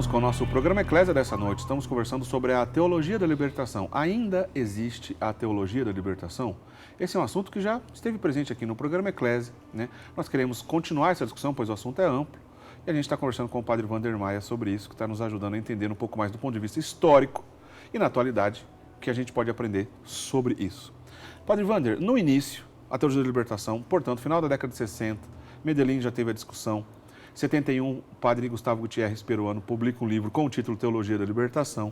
Voltamos com o nosso programa Eclésia dessa noite. Estamos conversando sobre a teologia da libertação. Ainda existe a teologia da libertação? Esse é um assunto que já esteve presente aqui no programa Eclésia, né? Nós queremos continuar essa discussão, pois o assunto é amplo. E a gente está conversando com o padre Wander Maia sobre isso, que está nos ajudando a entender um pouco mais do ponto de vista histórico e, na atualidade, o que a gente pode aprender sobre isso. Padre Wander, no início, a teologia da libertação, portanto, final da década de 60, Medellín já teve a discussão. 71, o padre Gustavo Gutierrez, peruano, publica um livro com o título Teologia da Libertação.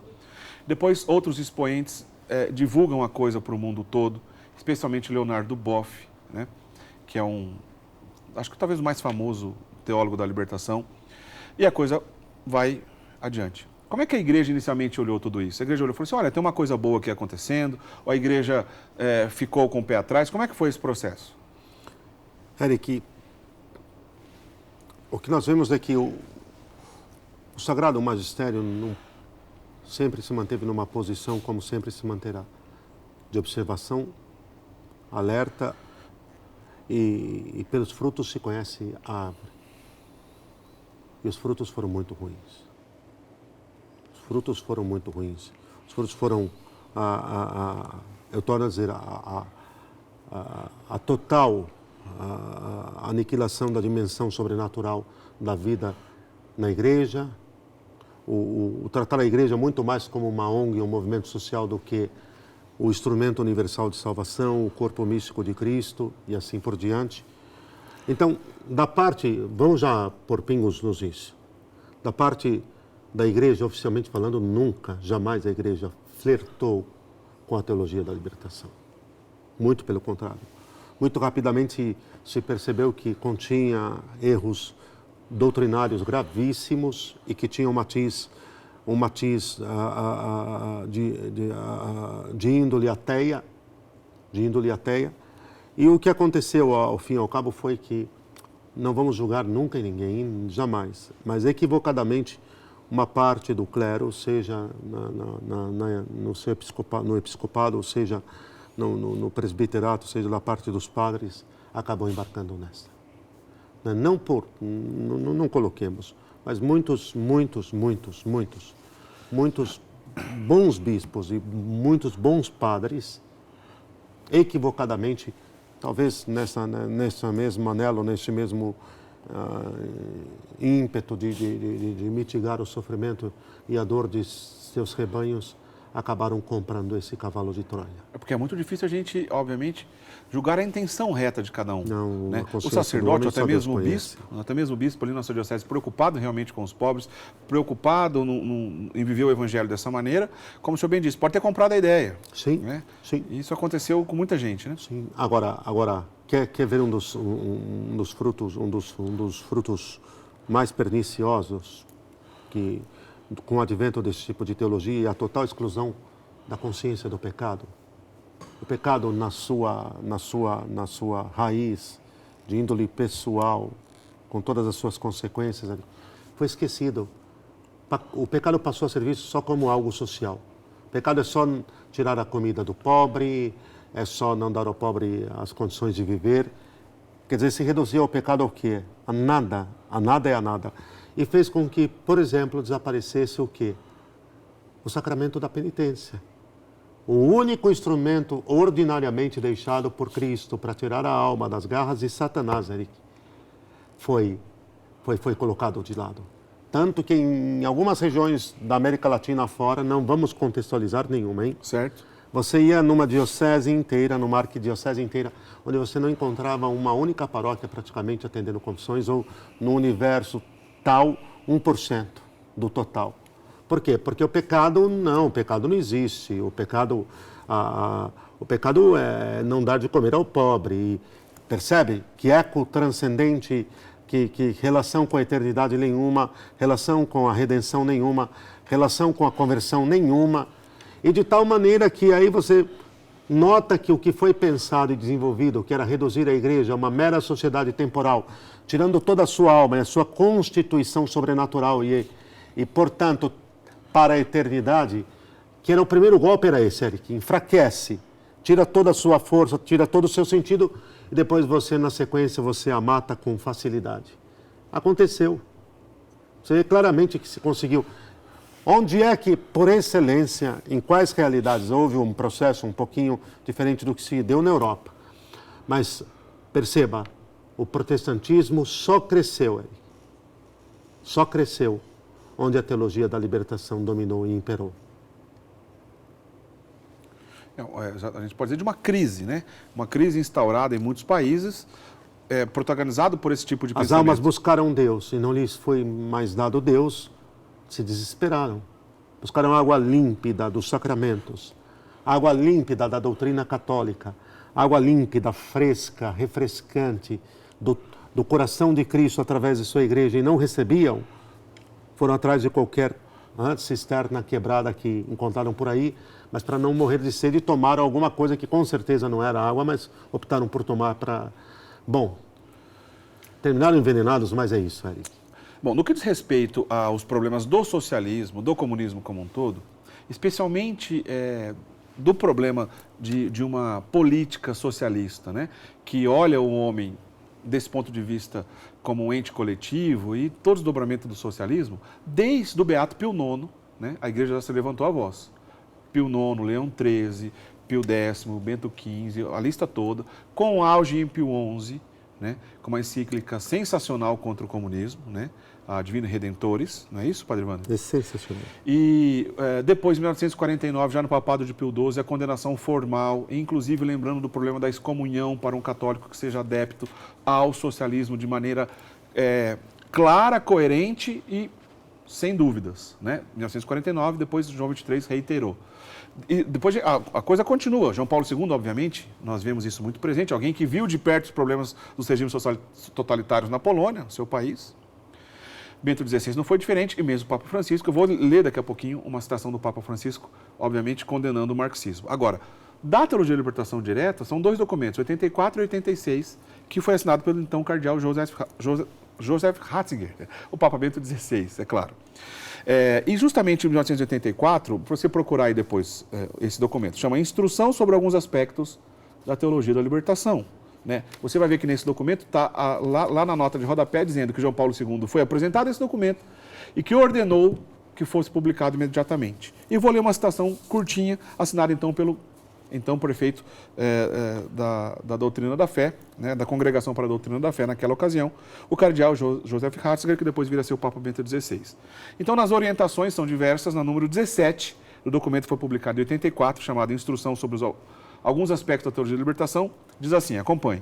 Depois, outros expoentes divulgam a coisa para o mundo todo, especialmente Leonardo Boff, né, que é acho que talvez o mais famoso teólogo da libertação, e a coisa vai adiante. Como é que a igreja inicialmente olhou tudo isso? A igreja olhou e falou assim, olha, tem uma coisa boa aqui acontecendo, ou a igreja ficou com o pé atrás? Como é que foi esse processo? Eric, o que nós vemos é que o Sagrado Magistério sempre se manteve numa posição, como sempre se manterá, de observação, alerta, e pelos frutos se conhece a árvore. E os frutos foram muito ruins. Os frutos foram muito ruins. Os frutos foram, eu torno a dizer, a total a aniquilação da dimensão sobrenatural da vida na igreja, o tratar a igreja muito mais como uma ONG, um movimento social, do que o instrumento universal de salvação, o corpo místico de Cristo e assim por diante. Então, da parte, vamos já por pingos nos is, da parte da igreja, oficialmente falando, nunca, jamais a igreja flertou com a teologia da libertação. Muito pelo contrário. Muito rapidamente se percebeu que continha erros doutrinários gravíssimos e que tinha um matiz de índole ateia, E o que aconteceu ao fim e ao cabo foi que não vamos julgar nunca ninguém, jamais, mas equivocadamente uma parte do clero, seja no episcopado, ou seja no presbiterato, seja da parte dos padres, acabou embarcando nessa. Não coloquemos, mas muitos bons bispos e muitos bons padres, equivocadamente, talvez nessa mesma anelo, nesse mesmo ímpeto de mitigar o sofrimento e a dor de seus rebanhos, acabaram comprando esse cavalo de Troia. É porque é muito difícil a gente, obviamente, julgar a intenção reta de cada um. Não, né? O sacerdote, até mesmo o bispo ali na nossa diocese, preocupado realmente com os pobres, preocupado em viver o evangelho dessa maneira, como o senhor bem disse, pode ter comprado a ideia. Sim, né? sim. Isso aconteceu com muita gente, né? Sim. Agora quer ver um dos frutos mais perniciosos que com o advento desse tipo de teologia e a total exclusão da consciência do pecado. O pecado na sua raiz de índole pessoal, com todas as suas consequências, foi esquecido. O pecado passou a ser visto só como algo social. O pecado é só tirar a comida do pobre, é só não dar ao pobre as condições de viver. Quer dizer, se reduziu ao pecado ao quê? A nada é a nada. E fez com que, por exemplo, desaparecesse o quê? O sacramento da penitência. O único instrumento ordinariamente deixado por Cristo para tirar a alma das garras de Satanás, Eric, foi colocado de lado. Tanto que em algumas regiões da América Latina afora, não vamos contextualizar nenhuma, hein? Certo. Você ia numa diocese inteira, numa arquidiocese inteira, onde você não encontrava uma única paróquia praticamente atendendo confissões, ou no universo tal 1% do total. Por quê? Porque o pecado não existe. O pecado é não dar de comer ao pobre. E percebe que eco transcendente, que relação com a eternidade nenhuma, relação com a redenção nenhuma, relação com a conversão nenhuma. E de tal maneira que aí você nota que o que foi pensado e desenvolvido, que era reduzir a igreja a uma mera sociedade temporal, tirando toda a sua alma e a sua constituição sobrenatural e portanto, para a eternidade, que era o primeiro golpe, era esse, Eric, enfraquece, tira toda a sua força, tira todo o seu sentido, e depois você, na sequência, você a mata com facilidade. Aconteceu. Você vê claramente que se conseguiu. Onde é que, por excelência, em quais realidades houve um processo um pouquinho diferente do que se deu na Europa? Mas, perceba, o protestantismo só cresceu onde a teologia da libertação dominou e imperou. A gente pode dizer de uma crise, né? Uma crise instaurada em muitos países, protagonizado por esse tipo de pensamento. As almas buscaram Deus e não lhes foi mais dado Deus, se desesperaram. Buscaram água límpida dos sacramentos, água límpida da doutrina católica, água límpida, fresca, refrescante do coração de Cristo através de sua igreja e não recebiam, foram atrás de qualquer cisterna quebrada que encontraram por aí, mas para não morrer de sede tomaram alguma coisa que com certeza não era água, mas optaram por tomar para... Bom, terminaram envenenados, mas é isso, Eric. Bom, no que diz respeito aos problemas do socialismo, do comunismo como um todo, especialmente do problema de uma política socialista, né, que olha o homem desse ponto de vista como um ente coletivo e todo o desdobramento do socialismo, desde o Beato Pio IX, né, a igreja já se levantou a voz. Pio IX, Leão XIII, Pio X, Bento XV, a lista toda, com auge em Pio XI, né, com uma encíclica sensacional contra o comunismo, né, a Divino Redentores, não é isso, Padre Wander? É sensacional. E depois, em 1949, já no papado de Pio XII, a condenação formal, inclusive lembrando do problema da excomunhão para um católico que seja adepto ao socialismo de maneira clara, coerente e sem dúvidas, né? 1949, depois João XXIII reiterou. E depois a coisa continua. João Paulo II, obviamente, nós vemos isso muito presente, alguém que viu de perto os problemas dos regimes totalitários na Polônia, no seu país. Bento XVI não foi diferente, e mesmo o Papa Francisco. Eu vou ler daqui a pouquinho uma citação do Papa Francisco, obviamente condenando o marxismo. Agora, da Teologia da Libertação Direta, são dois documentos, 84 e 86, que foi assinado pelo então cardeal Joseph Ratzinger, o Papa Bento XVI, é claro. E justamente em 1984, para você procurar aí depois esse documento, chama Instrução sobre alguns aspectos da Teologia da Libertação. Né? Você vai ver que nesse documento está lá na nota de rodapé dizendo que João Paulo II foi apresentado esse documento e que ordenou que fosse publicado imediatamente. E vou ler uma citação curtinha, assinada então pelo então prefeito da Doutrina da Fé, né, da Congregação para a Doutrina da Fé naquela ocasião, o cardeal Joseph Ratzinger, que depois vira a ser o Papa Bento XVI. Então, nas orientações são diversas, na número 17, o documento foi publicado em 84, chamado Instrução sobre alguns aspectos da Teologia da Libertação, diz assim, acompanhe.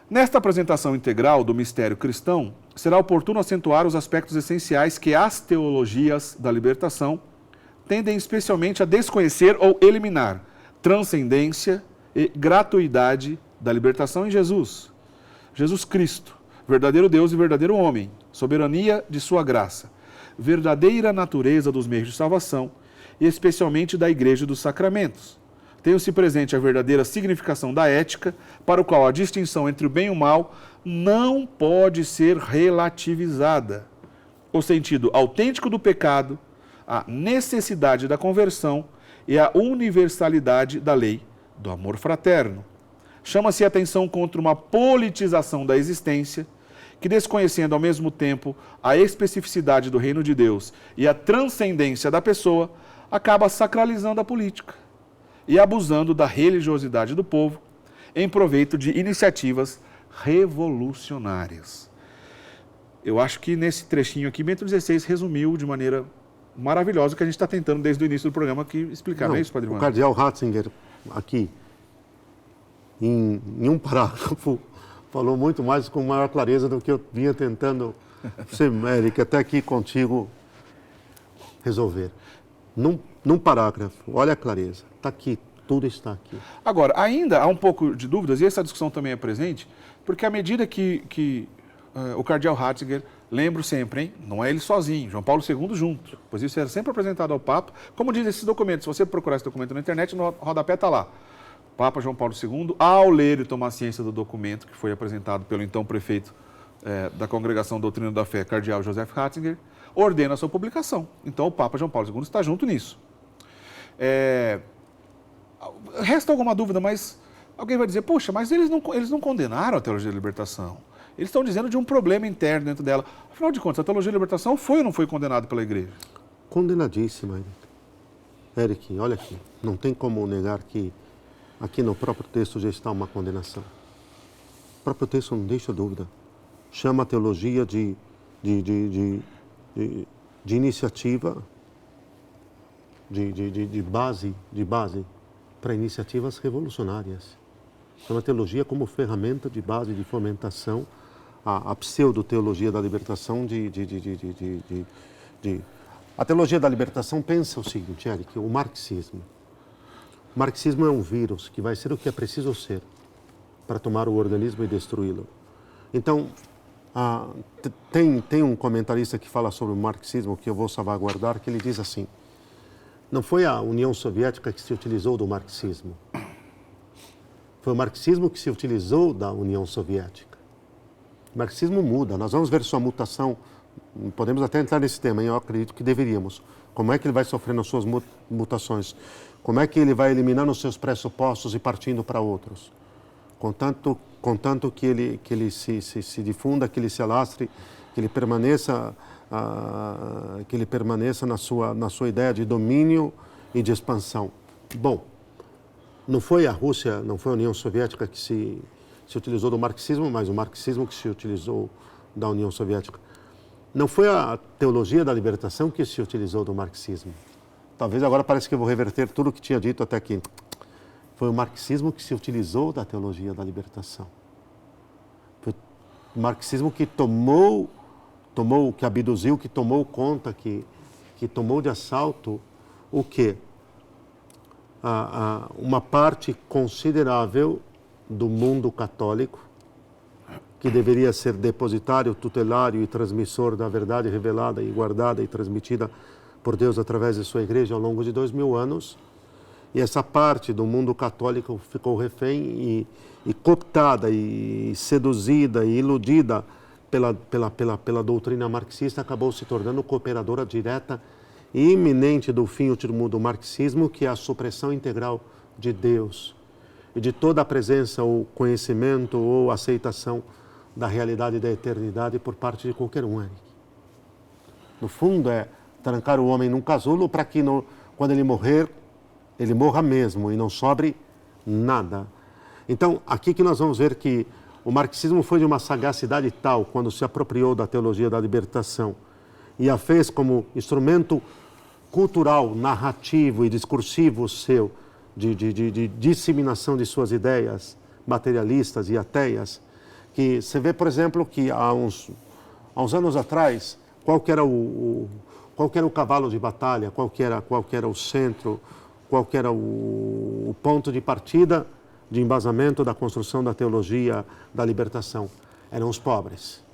Nesta apresentação integral do mistério cristão, será oportuno acentuar os aspectos essenciais que as teologias da libertação tendem especialmente a desconhecer ou eliminar, transcendência e gratuidade da libertação em Jesus. Jesus Cristo, verdadeiro Deus e verdadeiro homem, soberania de sua graça, verdadeira natureza dos meios de salvação e especialmente da Igreja dos Sacramentos. Tenham-se presente a verdadeira significação da ética, para o qual a distinção entre o bem e o mal não pode ser relativizada. O sentido autêntico do pecado, a necessidade da conversão e a universalidade da lei do amor fraterno. Chama-se a atenção contra uma politização da existência, que, desconhecendo ao mesmo tempo a especificidade do reino de Deus e a transcendência da pessoa, acaba sacralizando a política e abusando da religiosidade do povo em proveito de iniciativas revolucionárias. Eu acho que nesse trechinho aqui, Bento XVI resumiu de maneira maravilhosa o que a gente está tentando desde o início do programa aqui explicar, não é isso, Padre Wander? O cardeal Ratzinger, aqui, em um parágrafo, falou muito mais com maior clareza do que eu vinha tentando, Eric, até aqui contigo resolver. Num parágrafo, olha a clareza, está aqui, tudo está aqui. Agora, ainda há um pouco de dúvidas, e essa discussão também é presente, porque à medida que o cardeal Ratzinger, lembro sempre, hein, não é ele sozinho, João Paulo II junto, pois isso era sempre apresentado ao Papa, como diz esses documentos, se você procurar esse documento na internet, no rodapé está lá. Papa João Paulo II, ao ler e tomar ciência do documento que foi apresentado pelo então prefeito da Congregação Doutrina da Fé, cardeal Joseph Ratzinger, ordena a sua publicação. Então o Papa João Paulo II está junto nisso. Resta alguma dúvida, mas alguém vai dizer, poxa, mas eles não condenaram a teologia da libertação. Eles estão dizendo de um problema interno dentro dela. Afinal de contas, a teologia da libertação foi ou não foi condenada pela igreja? Condenadíssima, Eric, olha aqui, não tem como negar que aqui no próprio texto já está uma condenação. O próprio texto não deixa dúvida. Chama a teologia de iniciativa, de base para iniciativas revolucionárias. Chama a teologia como ferramenta de base de fomentação, a pseudo-teologia da libertação A teologia da libertação pensa o seguinte, Eric, o marxismo. O marxismo é um vírus que vai ser o que é preciso ser para tomar o organismo e destruí-lo. Então, tem um comentarista que fala sobre o marxismo, que eu vou salvaguardar, que ele diz assim, não foi a União Soviética que se utilizou do marxismo, foi o marxismo que se utilizou da União Soviética. O marxismo muda, nós vamos ver sua mutação, podemos até entrar nesse tema, eu acredito que deveríamos. Como é que ele vai sofrendo as suas mutações? Como é que ele vai eliminando os seus pressupostos e partindo para outros? Contanto que ele se difunda, que ele se alastre, que ele permaneça na sua ideia de domínio e de expansão. Bom, não foi a Rússia, não foi a União Soviética que se utilizou do marxismo, mas o marxismo que se utilizou da União Soviética. Não foi a teologia da libertação que se utilizou do marxismo. Talvez agora parece que eu vou reverter tudo o que tinha dito até aqui. Foi o marxismo que se utilizou da teologia da libertação. Foi o marxismo que que abduziu, que tomou conta, que tomou de assalto o quê? Uma parte considerável do mundo católico, que deveria ser depositário, tutelário e transmissor da verdade revelada e guardada e transmitida por Deus através de sua igreja ao longo de 2000 anos. E essa parte do mundo católico ficou refém e cooptada e seduzida e iludida pela doutrina marxista, acabou se tornando cooperadora direta e iminente do fim último do marxismo, que é a supressão integral de Deus e de toda a presença ou conhecimento ou aceitação da realidade da eternidade por parte de qualquer um, Eric. No fundo, é trancar o homem num casulo para que, quando ele morrer, ele morra mesmo e não sobre nada. Então, aqui que nós vamos ver que o marxismo foi de uma sagacidade tal, quando se apropriou da teologia da libertação e a fez como instrumento cultural, narrativo e discursivo seu, de disseminação de suas ideias materialistas e ateias, que você vê, por exemplo, que há uns anos atrás, qual que era o cavalo de batalha, qual que era o centro, qual que era o ponto de partida de embasamento da construção da teologia da libertação? Eram os pobres.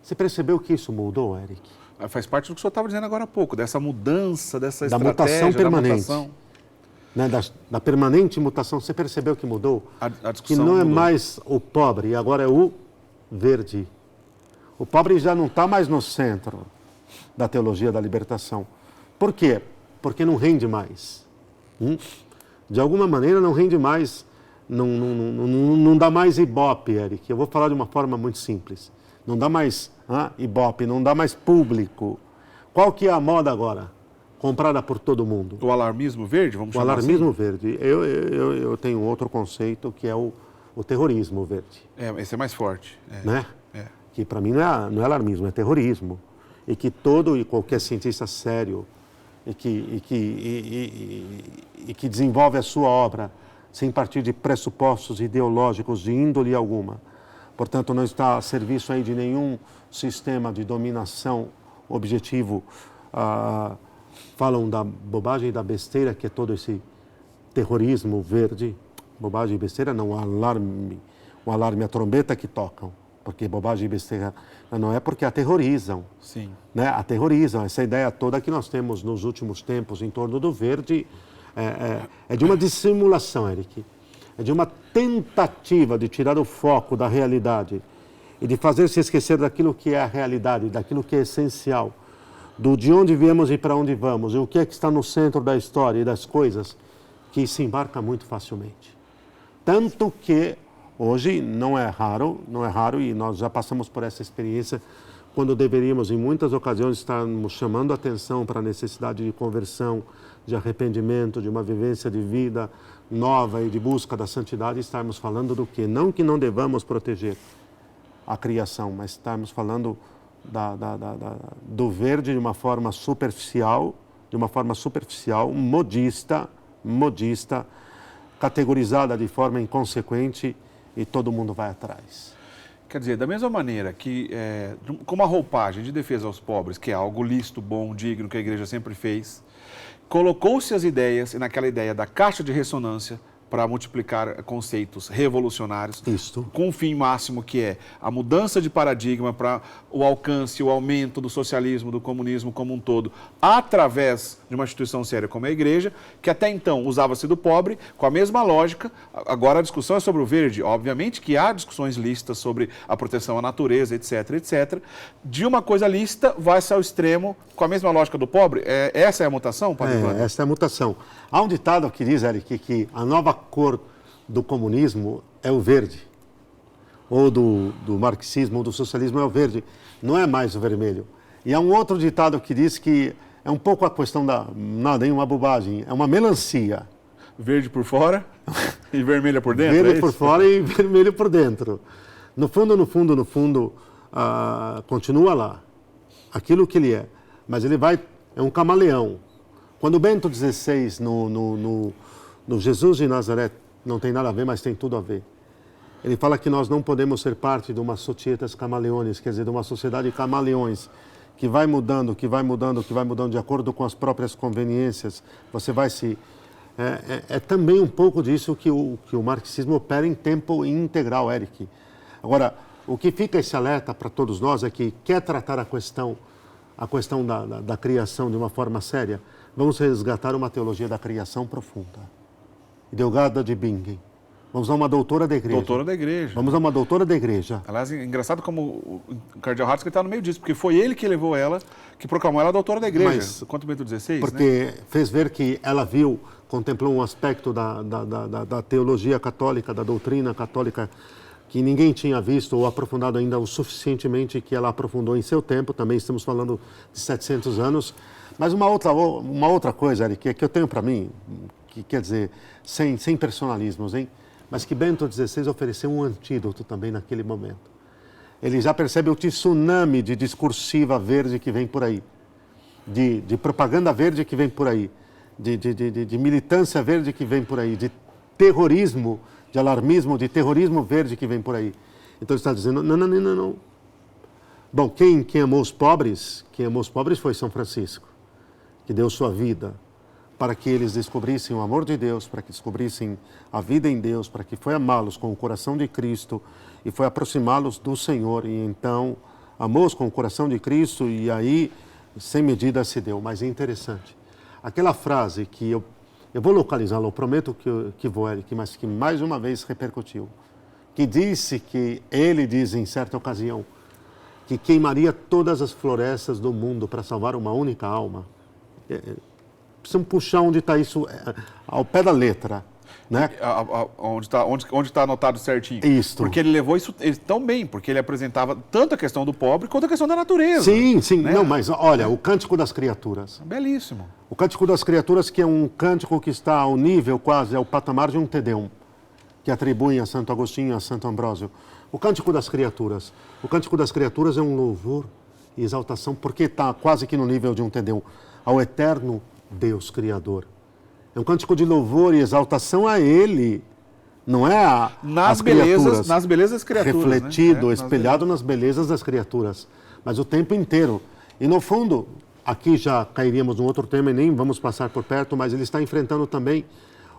Você percebeu que isso mudou, Eric? Faz parte do que o senhor estava dizendo agora há pouco, dessa mudança, dessa estratégia, mutação permanente. Da mutação. Né, da permanente mutação. Você percebeu que mudou? A que não mudou. É mais o pobre, agora é o verde. O pobre já não está mais no centro da teologia da libertação. Por quê? Porque não rende mais. De alguma maneira não rende mais, não dá mais ibope, Eric. Eu vou falar de uma forma muito simples. Não dá mais ibope, não dá mais público. Qual que é a moda agora? Comprada por todo mundo. O alarmismo verde, vamos chamar assim? O alarmismo verde. Eu tenho outro conceito que é o terrorismo verde. Esse é mais forte. Né? Que para mim não é alarmismo, é terrorismo. E que todo e qualquer cientista sério e que desenvolve a sua obra sem partir de pressupostos ideológicos de índole alguma, portanto não está a serviço aí de nenhum sistema de dominação objetivo, falam da bobagem e da besteira que é todo esse terrorismo verde. Bobagem e besteira não, o alarme, a trombeta que tocam, porque bobagem e besteira não é, porque aterrorizam. Sim. Né? Aterrorizam. Essa ideia toda que nós temos nos últimos tempos em torno do verde é de uma dissimulação, Eric. É de uma tentativa de tirar o foco da realidade e de fazer se esquecer daquilo que é a realidade, daquilo que é essencial, de onde viemos e para onde vamos, e o que é que está no centro da história e das coisas, que se embarca muito facilmente. Tanto que Hoje não é raro, e nós já passamos por essa experiência quando deveríamos, em muitas ocasiões, estarmos chamando a atenção para a necessidade de conversão, de arrependimento, de uma vivência de vida nova e de busca da santidade, estarmos falando do quê? Não que não devamos proteger a criação, mas estarmos falando do verde de uma forma superficial, modista, categorizada de forma inconsequente, e todo mundo vai atrás. Quer dizer, da mesma maneira que, como a roupagem de defesa aos pobres, que é algo lícito, bom, digno, que a igreja sempre fez, colocou-se as ideias, e naquela ideia da caixa de ressonância, para multiplicar conceitos revolucionários, com um fim máximo que é a mudança de paradigma para o alcance, o aumento do socialismo, do comunismo como um todo, através de uma instituição séria como a igreja, que até então usava-se do pobre, com a mesma lógica. Agora a discussão é sobre o verde. Obviamente que há discussões lícitas sobre a proteção à natureza, etc, etc. De uma coisa lícita vai-se ao extremo com a mesma lógica do pobre. Essa é a mutação, Padre Wander? Essa é a mutação. Há um ditado que diz, Eric, que a nova cor do comunismo é o verde, ou do marxismo, ou do socialismo é o verde, não é mais o vermelho. E há um outro ditado que diz que é um pouco a questão nada, uma bobagem, é uma melancia. Verde por fora e vermelha por dentro? Verde por fora e vermelho por dentro. No fundo, continua lá, aquilo que ele é, mas ele é um camaleão. Quando Bento XVI, no Jesus de Nazaré, não tem nada a ver, mas tem tudo a ver. Ele fala que nós não podemos ser parte de uma societas camaleones, quer dizer, de uma sociedade camaleões, que vai mudando de acordo com as próprias conveniências. Você vai se... É também um pouco disso que o marxismo opera em tempo integral, Eric. Agora, o que fica esse alerta para todos nós é que quer tratar a questão da criação de uma forma séria, vamos resgatar uma teologia da criação profunda. Hildegard de Bingen. Vamos a uma doutora da igreja. Doutora da igreja. Vamos a uma doutora da igreja. Aliás, é engraçado como o cardeal Ratzinger está no meio disso, porque foi ele que levou ela, que proclamou ela doutora da igreja. Mas, quanto Bento XVI, porque fez ver que ela contemplou um aspecto da teologia católica, da doutrina católica, que ninguém tinha visto ou aprofundado ainda o suficientemente, que ela aprofundou em seu tempo. Também estamos falando de 700 anos. Mas uma outra coisa, Eric, que eu tenho para mim, que quer dizer, sem personalismos, hein? Mas que Bento XVI ofereceu um antídoto também naquele momento. Ele já percebe o tsunami de discursiva verde que vem por aí, de propaganda verde que vem por aí, de militância verde que vem por aí, de terrorismo, de alarmismo, de terrorismo verde que vem por aí. Então ele está dizendo, não. Bom, quem amou os pobres foi São Francisco, que deu sua vida para que eles descobrissem o amor de Deus, para que descobrissem a vida em Deus, para que foi amá-los com o coração de Cristo e foi aproximá-los do Senhor. E então amou-os com o coração de Cristo e aí, sem medida, se deu. Mas é interessante. Aquela frase que eu vou localizá-la, eu prometo que vou, Eric, mas que mais uma vez repercutiu, que disse que ele diz em certa ocasião que queimaria todas as florestas do mundo para salvar uma única alma. Precisam puxar onde está isso ao pé da letra, né? Onde está anotado certinho. Isso. Porque ele levou isso tão bem, porque ele apresentava tanto a questão do pobre quanto a questão da natureza. Sim, né? Não, mas olha, o Cântico das Criaturas. Belíssimo. O Cântico das Criaturas, que é um cântico que está ao nível quase, ao patamar de um Te Deum, que atribuem a Santo Agostinho e a Santo Ambrósio. O Cântico das Criaturas. O Cântico das Criaturas é um louvor e exaltação, porque está quase que no nível de um Te Deum, ao eterno Deus Criador. É um cântico de louvor e exaltação a Ele, não é nas belezas das criaturas. Refletido, né? Espelhado nas belezas das criaturas, mas o tempo inteiro. E no fundo, aqui já cairíamos num outro tema e nem vamos passar por perto, mas ele está enfrentando também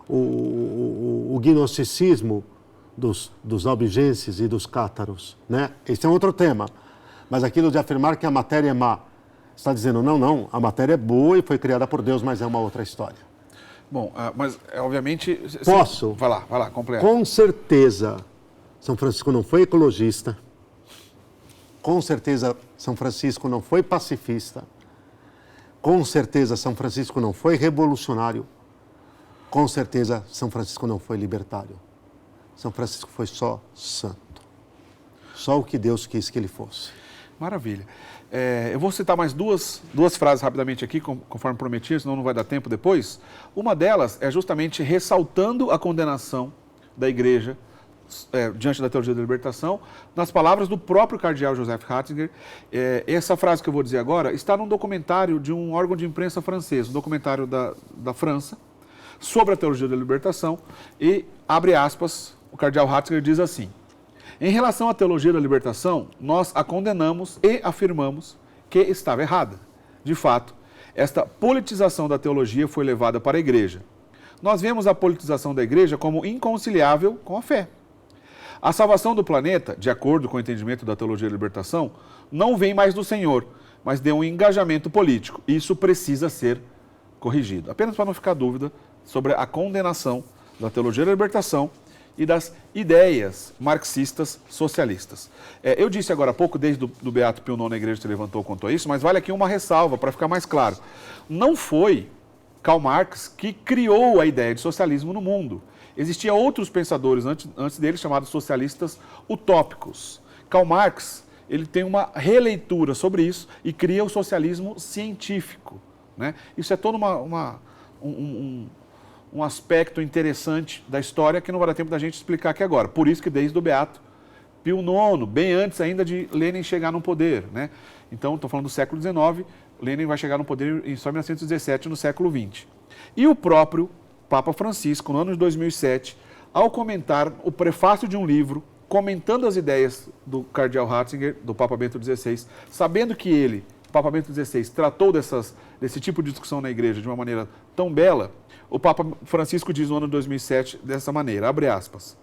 o gnosticismo dos albigenses e dos cátaros, né? Esse é um outro tema, mas aquilo de afirmar que a matéria é má, está dizendo, não, a matéria é boa e foi criada por Deus, mas é uma outra história. Bom, mas obviamente... Posso? Vai lá, completa. Com certeza, São Francisco não foi ecologista, com certeza São Francisco não foi pacifista, com certeza São Francisco não foi revolucionário, com certeza São Francisco não foi libertário. São Francisco foi só santo. Só o que Deus quis que ele fosse. Maravilha. Eu vou citar mais duas frases rapidamente aqui, conforme prometi, senão não vai dar tempo depois. Uma delas é justamente ressaltando a condenação da igreja diante da teologia da libertação, nas palavras do próprio cardeal Joseph Ratzinger. Essa frase que eu vou dizer agora está num documentário de um órgão de imprensa francês, um documentário da França, sobre a teologia da libertação, e, abre aspas, o cardeal Ratzinger diz assim: em relação à teologia da libertação, nós a condenamos e afirmamos que estava errada. De fato, esta politização da teologia foi levada para a igreja. Nós vemos a politização da igreja como inconciliável com a fé. A salvação do planeta, de acordo com o entendimento da teologia da libertação, não vem mais do Senhor, mas de um engajamento político. Isso precisa ser corrigido. Apenas para não ficar dúvida sobre a condenação da teologia da libertação e das ideias marxistas socialistas. Eu disse agora há pouco, desde do Beato Pio IX, a igreja se levantou quanto a isso, mas vale aqui uma ressalva para ficar mais claro. Não foi Karl Marx que criou a ideia de socialismo no mundo. Existiam outros pensadores antes dele, chamados socialistas utópicos. Karl Marx, ele tem uma releitura sobre isso e cria o socialismo científico, né? Isso é todo um aspecto interessante da história que não vai dar tempo da gente explicar aqui agora. Por isso que desde o Beato Pio IX, bem antes ainda de Lenin chegar no poder, né? Então, estou falando do século XIX, Lenin vai chegar no poder só em 1917, no século XX. E o próprio Papa Francisco, no ano de 2007, ao comentar o prefácio de um livro, comentando as ideias do cardeal Ratzinger, do Papa Bento XVI, sabendo que ele, o Papa Bento XVI, tratou desse tipo de discussão na igreja de uma maneira tão bela, o Papa Francisco diz no ano de 2007 dessa maneira, abre aspas: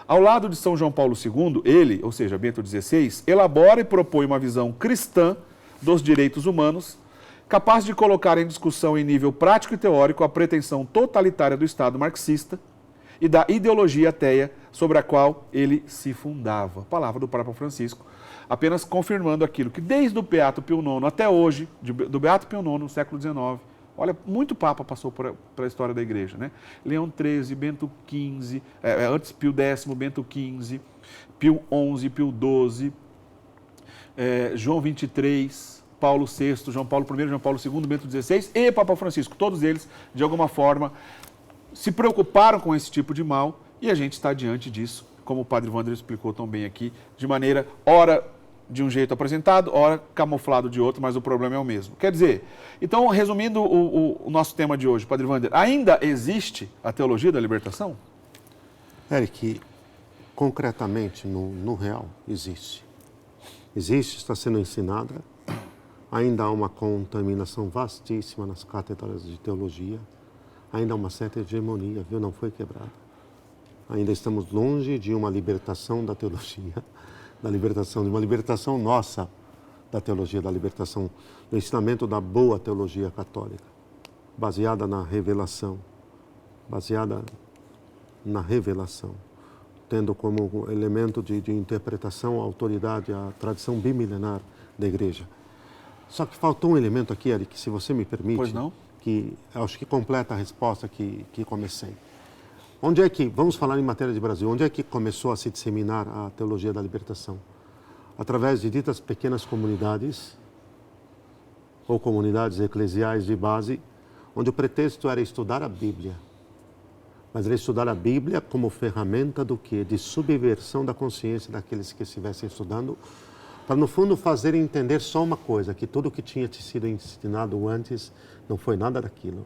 ao lado de São João Paulo II, ele, ou seja, Bento XVI, elabora e propõe uma visão cristã dos direitos humanos, capaz de colocar em discussão em nível prático e teórico a pretensão totalitária do Estado marxista e da ideologia ateia sobre a qual ele se fundava. Palavra do Papa Francisco, apenas confirmando aquilo que desde o Beato Pio IX até hoje, do Beato Pio IX, no século XIX, olha, muito Papa passou pela história da igreja, né? Leão XIII, Bento XV, antes Pio X, Bento XV, Pio XI, Pio XII, João XXIII, Paulo VI, João Paulo I, João Paulo II, Bento XVI e Papa Francisco. Todos eles, de alguma forma, se preocuparam com esse tipo de mal e a gente está diante disso, como o Padre Wander explicou tão bem aqui, de maneira, ora de um jeito apresentado, ora camuflado de outro, mas o problema é o mesmo. Quer dizer, então, resumindo o nosso tema de hoje, Padre Wander, ainda existe a teologia da libertação? Eric, concretamente, no real, existe. Existe, está sendo ensinada. Ainda há uma contaminação vastíssima nas cátedras de teologia. Ainda há uma certa hegemonia, viu? Não foi quebrada. Ainda estamos longe de uma libertação da teologia, de uma libertação nossa da teologia da libertação, do ensinamento da boa teologia católica, baseada na revelação, tendo como elemento de interpretação a autoridade, a tradição bimilenar da Igreja. Só que faltou um elemento aqui, Eric, se você me permite, pois não? Que acho que completa a resposta que comecei. Vamos falar em matéria de Brasil, onde é que começou a se disseminar a teologia da libertação? Através de ditas pequenas comunidades, ou comunidades eclesiais de base, onde o pretexto era estudar a Bíblia. Mas era estudar a Bíblia como ferramenta do quê? De subversão da consciência daqueles que estivessem estudando, para, no fundo, fazer entender só uma coisa, que tudo que tinha sido ensinado antes não foi nada daquilo.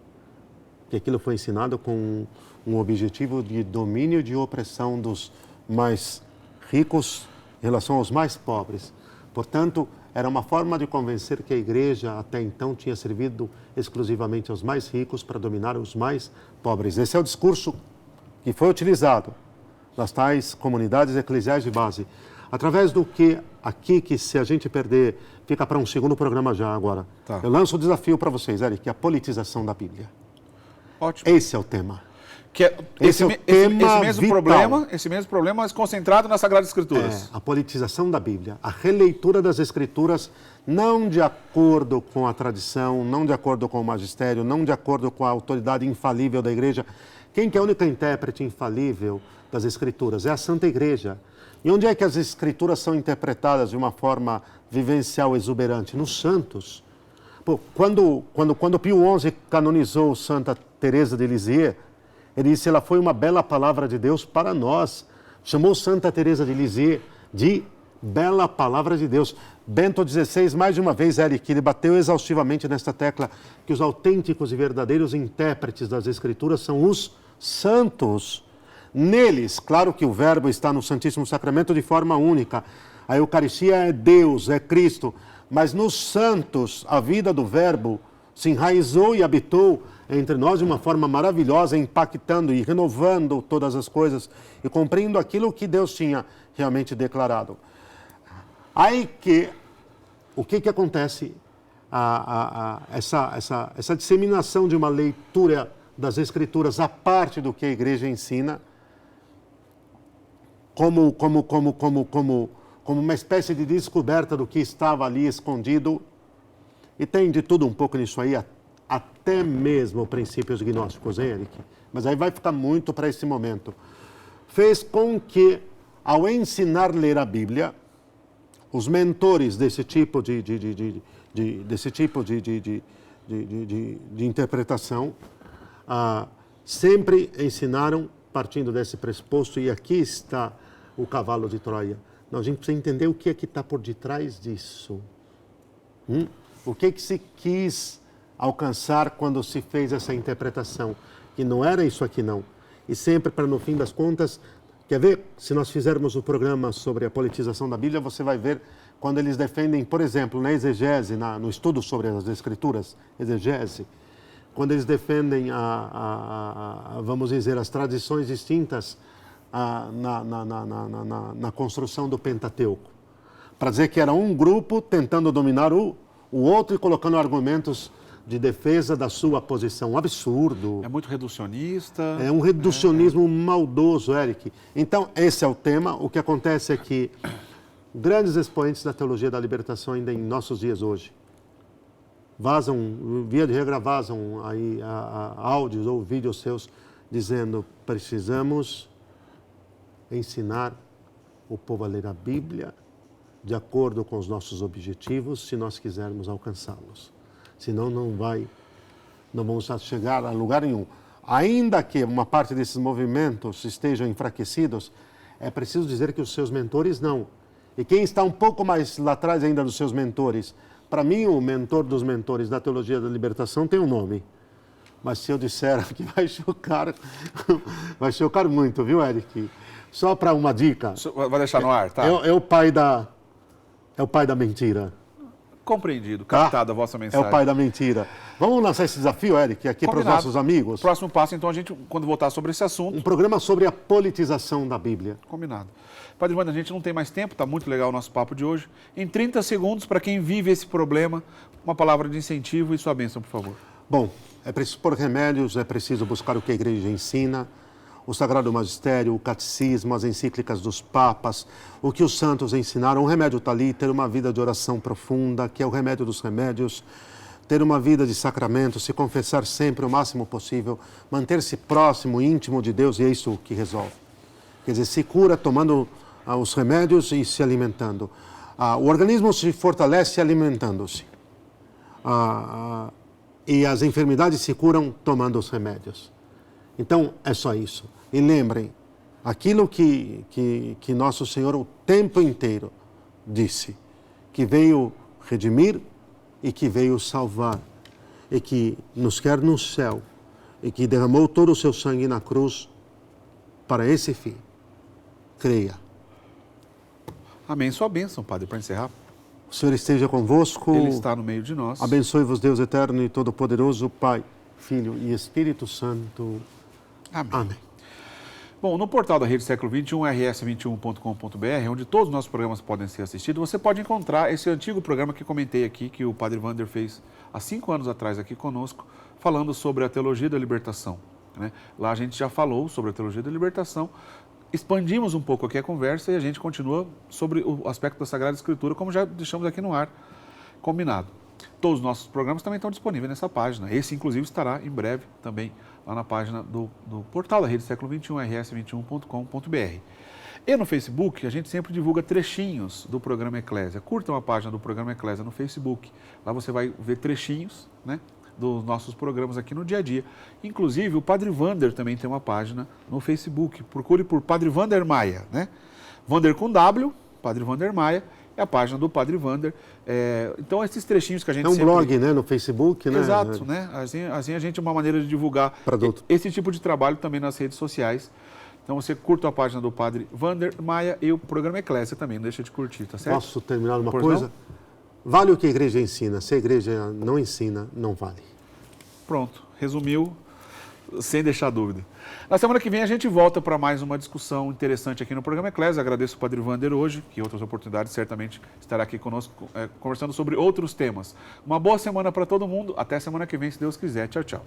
Que aquilo foi ensinado com um objetivo de domínio e de opressão dos mais ricos em relação aos mais pobres. Portanto, era uma forma de convencer que a igreja até então tinha servido exclusivamente aos mais ricos para dominar os mais pobres. Esse é o discurso que foi utilizado nas tais comunidades eclesiais de base. Através do que aqui, que se a gente perder, fica para um segundo programa já agora. Tá. Eu lanço o desafio para vocês, Eric, que é a politização da Bíblia. Ótimo. Esse é o tema. Esse mesmo problema, mas concentrado nas Sagradas Escrituras. A politização da Bíblia, a releitura das Escrituras, não de acordo com a tradição, não de acordo com o magistério, não de acordo com a autoridade infalível da Igreja. Quem que é a única intérprete infalível das Escrituras, é a Santa Igreja. E onde é que as Escrituras são interpretadas de uma forma vivencial, exuberante? Nos santos. Pô, quando Pio XI canonizou Santa Teresa de Lisieux, ele disse: ela foi uma bela palavra de Deus para nós. Chamou Santa Teresa de Lisieux de bela palavra de Deus. Bento XVI, mais de uma vez, Eric, ele bateu exaustivamente nesta tecla que os autênticos e verdadeiros intérpretes das Escrituras são os santos. Neles, claro que o Verbo está no Santíssimo Sacramento de forma única. A Eucaristia é Deus, é Cristo. Mas nos santos, a vida do Verbo se enraizou e habitou entre nós de uma forma maravilhosa, impactando e renovando todas as coisas e cumprindo aquilo que Deus tinha realmente declarado. Aí o que acontece? Essa disseminação de uma leitura das Escrituras, a parte do que a Igreja ensina, como uma espécie de descoberta do que estava ali escondido, e tem de tudo um pouco nisso aí, até mesmo princípios gnósticos, hein, Eric? Mas aí vai ficar muito para esse momento. Fez com que, ao ensinar a ler a Bíblia, os mentores desse tipo de interpretação sempre ensinaram partindo desse pressuposto, e aqui está o cavalo de Troia. A gente precisa entender o que é que está por detrás disso. O que se quis alcançar quando se fez essa interpretação? Que não era isso aqui, não. E sempre para, no fim das contas, quer ver? Se nós fizermos o programa sobre a politização da Bíblia, você vai ver quando eles defendem, por exemplo, na exegese, no estudo sobre as Escrituras, exegese, quando eles defendem, vamos dizer, as tradições distintas na construção do Pentateuco. Para dizer que era um grupo tentando dominar o outro e colocando argumentos de defesa da sua posição. Um absurdo. É muito reducionista. É um reducionismo maldoso, Eric. Então, esse é o tema. O que acontece é que grandes expoentes da teologia da libertação ainda em nossos dias hoje vazam, via de regra, vazam aí áudios ou vídeos seus dizendo: precisamos ensinar o povo a ler a Bíblia de acordo com os nossos objetivos, se nós quisermos alcançá-los. Senão não vamos chegar a lugar nenhum. Ainda que uma parte desses movimentos estejam enfraquecidos, é preciso dizer que os seus mentores não. E quem está um pouco mais lá atrás ainda dos seus mentores, para mim o mentor dos mentores da teologia da libertação tem um nome. Mas se eu disser que vai chocar muito, viu, Eric? Só para uma dica. Vai deixar no ar, tá? É o pai da mentira. Compreendido, captado a vossa mensagem. É o pai da mentira. Vamos lançar esse desafio, Eric, aqui para os nossos amigos? Próximo passo, então, a gente, quando voltar sobre esse assunto... Um programa sobre a politização da Bíblia. Combinado. Padre Wander, a gente não tem mais tempo, está muito legal o nosso papo de hoje. Em 30 segundos, para quem vive esse problema, uma palavra de incentivo e sua bênção, por favor. Bom, é preciso pôr remédios, é preciso buscar o que a igreja ensina, o Sagrado Magistério, o Catecismo, as encíclicas dos papas, o que os santos ensinaram. O remédio está ali, ter uma vida de oração profunda, que é o remédio dos remédios, ter uma vida de sacramento, se confessar sempre o máximo possível, manter-se próximo, íntimo de Deus, e é isso que resolve. Quer dizer, se cura tomando os remédios e se alimentando. O organismo se fortalece alimentando-se. E as enfermidades se curam tomando os remédios. Então, é só isso. E lembrem, aquilo que Nosso Senhor o tempo inteiro disse, que veio redimir e que veio salvar, e que nos quer no céu, e que derramou todo o seu sangue na cruz para esse fim. Creia. Amém. Sua bênção, Padre, para encerrar. O Senhor esteja convosco. Ele está no meio de nós. Abençoe-vos, Deus eterno e todo-poderoso, Pai, Filho e Espírito Santo. Amém. Amém. Bom, no portal da Rede Século XXI, rs21.com.br, onde todos os nossos programas podem ser assistidos, você pode encontrar esse antigo programa que comentei aqui, que o Padre Wander fez há 5 anos atrás aqui conosco, falando sobre a teologia da libertação, né? Lá a gente já falou sobre a teologia da libertação, expandimos um pouco aqui a conversa e a gente continua sobre o aspecto da Sagrada Escritura, como já deixamos aqui no ar, combinado. todos os nossos programas também estão disponíveis nessa página. Esse, inclusive, estará em breve também lá na página do portal da Rede Século XXI, rs21.com.br. E no Facebook, a gente sempre divulga trechinhos do programa Eclésia. Curtam a página do programa Eclésia no Facebook. Lá você vai ver trechinhos, né, dos nossos programas aqui no dia a dia. Inclusive, o Padre Wander também tem uma página no Facebook. Procure por Padre Wander Maia, né? Wander com W, Padre Wander Maia, é a página do Padre Wander. Então, esses trechinhos que a gente sempre... blog, né, no Facebook, né? Exato, né? Assim a gente é uma maneira de divulgar esse tipo de trabalho também nas redes sociais. Então, você curta a página do Padre Wander Maia e o programa Eclésia também, não deixa de curtir, tá certo? Posso terminar uma coisa? Vale o que a igreja ensina. Se a igreja não ensina, não vale. Pronto, resumiu sem deixar dúvida. Na semana que vem a gente volta para mais uma discussão interessante aqui no programa Eclésia. Agradeço o Padre Wander hoje, que em outras oportunidades certamente estará aqui conosco conversando sobre outros temas. Uma boa semana para todo mundo. Até semana que vem, se Deus quiser. Tchau, tchau.